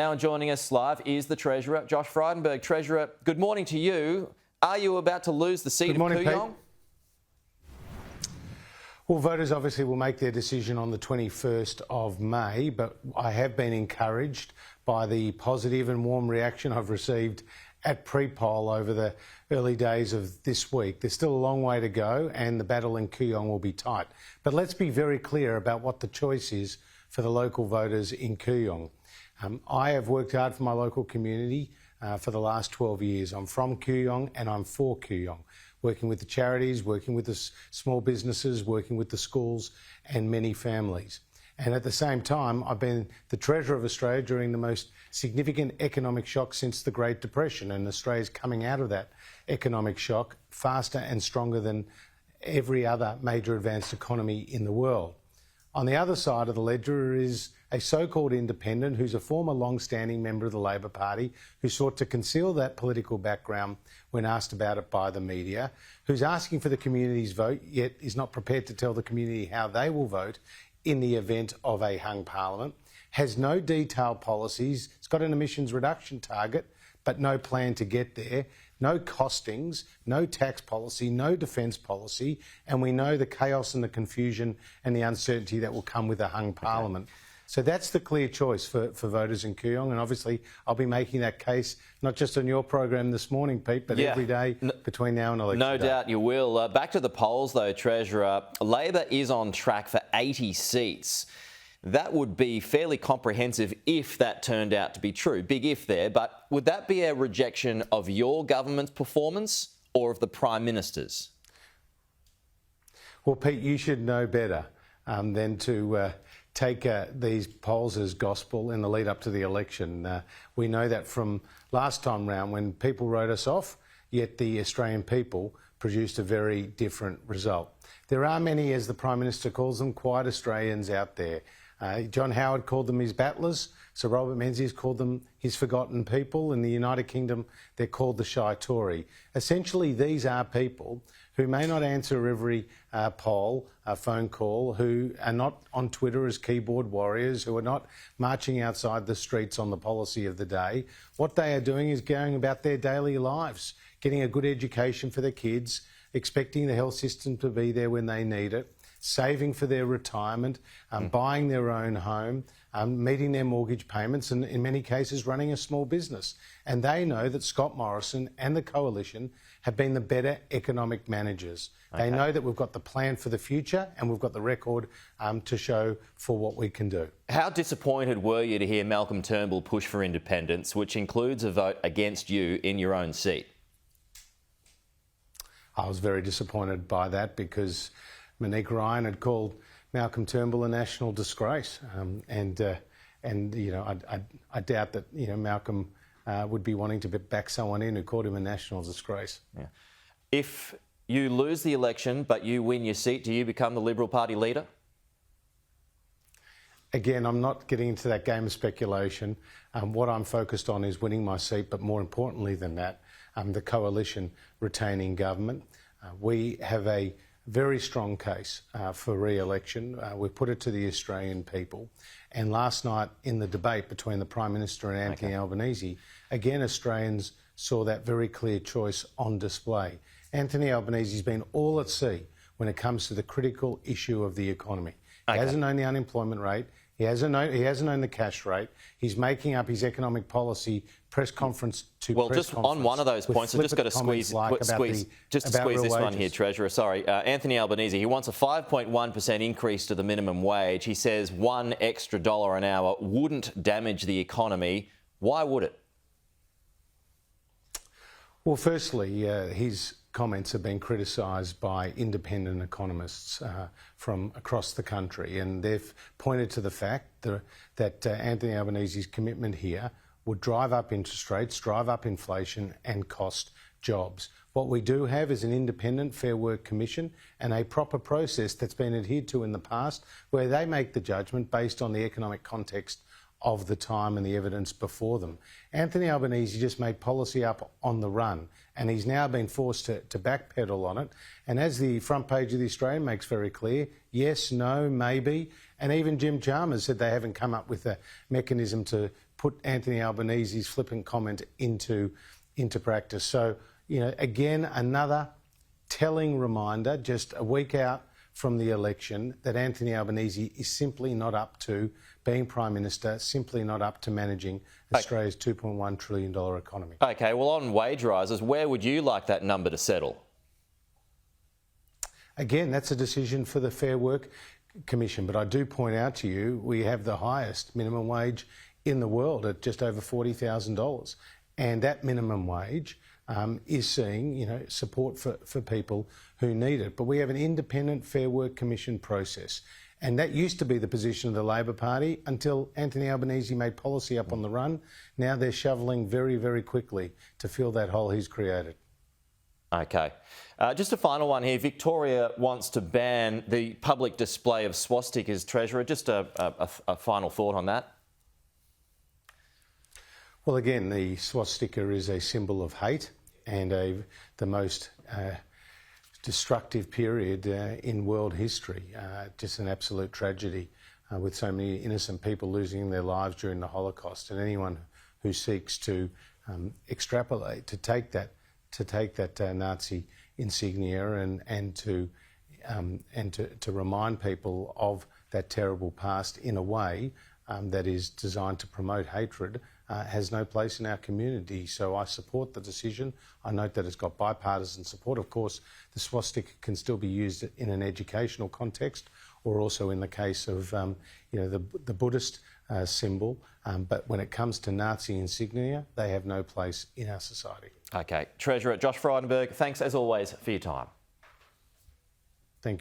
Now joining us live is the Treasurer, Josh Frydenberg. Treasurer, good morning to you. Are you about to lose the seat of Kooyong? Well, voters obviously will make their decision on the 21st of May, but I have been encouraged by the positive and warm reaction I've received at pre-poll over the early days of this week. There's still a long way to go and the battle in Kooyong will be tight. But let's be very clear about what the choice is for the local voters in Kooyong. I have worked hard for my local community for the last 12 years. I'm from Kooyong and I'm for Kooyong, working with the charities, working with the small businesses, working with the schools and many families. And at the same time, I've been the Treasurer of Australia during the most significant economic shock since the Great Depression, and Australia's coming out of that economic shock faster and stronger than every other major advanced economy in the world. On the other side of the ledger is a so-called independent who's a former long-standing member of the Labor Party who sought to conceal that political background when asked about it by the media, who's asking for the community's vote yet is not prepared to tell the community how they will vote in the event of a hung parliament, has no detailed policies, it's got an emissions reduction target but no plan to get there, no costings, no tax policy, no defence policy, and we know the chaos and the confusion and the uncertainty that will come with a hung parliament. So that's the clear choice for voters in Kooyong, and obviously I'll be making that case not just on your program this morning, Pete, but every day between now and election day. No doubt you will. Back to the polls though, Treasurer. Labor is on track for 80 seats. That would be fairly comprehensive if that turned out to be true. Big if there, but would that be a rejection of your government's performance or of the Prime Minister's? Well, Pete, you should know better than to take these polls as gospel in the lead up to the election. We know that from last time round when people wrote us off, yet the Australian people produced a very different result. There are many, as the Prime Minister calls them, quiet Australians out there. John Howard called them his battlers. Sir Robert Menzies called them his forgotten people. In the United Kingdom, they're called the shy Tory. Essentially, these are people who may not answer every poll, phone call, who are not on Twitter as keyboard warriors, who are not marching outside the streets on the policy of the day. What they are doing is going about their daily lives, getting a good education for their kids, expecting the health system to be there when they need it, saving for their retirement, buying their own home, meeting their mortgage payments, and in many cases running a small business. And they know that Scott Morrison and the Coalition have been the better economic managers. They know that we've got the plan for the future and we've got the record to show for what we can do. How disappointed were you to hear Malcolm Turnbull push for independence, which includes a vote against you in your own seat? I was very disappointed by that because Monique Ryan had called Malcolm Turnbull a national disgrace, and you know I doubt that Malcolm would be wanting to back someone in who called him a national disgrace. Yeah. If you lose the election but you win your seat, do you become the Liberal Party leader? Again, I'm not getting into that game of speculation. What I'm focused on is winning my seat, but more importantly than that, the Coalition retaining government. We have a very strong case for re-election. We put it to the Australian people. And last night in the debate between the Prime Minister and Anthony Albanese, again Australians saw that very clear choice on display. Anthony Albanese's been all at sea when it comes to the critical issue of the economy. He hasn't known the unemployment rate. He hasn't known the cash rate. He's making up his economic policy press conference to press conference. Well, just on one of those points, I've just got to squeeze this one here, Treasurer. Sorry. Anthony Albanese, he wants a 5.1% increase to the minimum wage. He says $1 extra an hour wouldn't damage the economy. Why would it? Well, firstly, his comments have been criticised by independent economists from across the country, and they've pointed to the fact that Anthony Albanese's commitment here would drive up interest rates, drive up inflation and cost jobs. What we do have is an independent Fair Work Commission and a proper process that's been adhered to in the past where they make the judgment based on the economic context of the time and the evidence before them. Anthony Albanese just made policy up on the run, and he's now been forced to backpedal on it. And as the front page of The Australian makes very clear, yes, no, maybe, and even Jim Chalmers said they haven't come up with a mechanism to put Anthony Albanese's flippant comment into practice. So, again, another telling reminder, just a week out from the election, that Anthony Albanese is simply not up to being Prime Minister, simply not up to managing Australia's $2.1 trillion economy. OK, well, on wage rises, where would you like that number to settle? Again, that's a decision for the Fair Work Commission, but I do point out to you we have the highest minimum wage in the world at just over $40,000, and that minimum wage is seeing support for people who need it. But we have an independent Fair Work Commission process, and that used to be the position of the Labor Party until Anthony Albanese made policy up on the run. Now they're shoveling very, very quickly to fill that hole he's created. OK. Just a final one here. Victoria wants to ban the public display of swastikas, Treasurer. Just a final thought on that. Well, again, the swastika is a symbol of hate and the most destructive period in world history. Just an absolute tragedy with so many innocent people losing their lives during the Holocaust. And anyone who seeks to extrapolate, to take that Nazi insignia and to remind people of that terrible past in a way that is designed to promote hatred has no place in our community. So I support the decision. I note that it's got bipartisan support. Of course, the swastika can still be used in an educational context, or also in the case of the Buddhist symbol. But when it comes to Nazi insignia, they have no place in our society. OK. Treasurer Josh Frydenberg, thanks as always for your time. Thank you.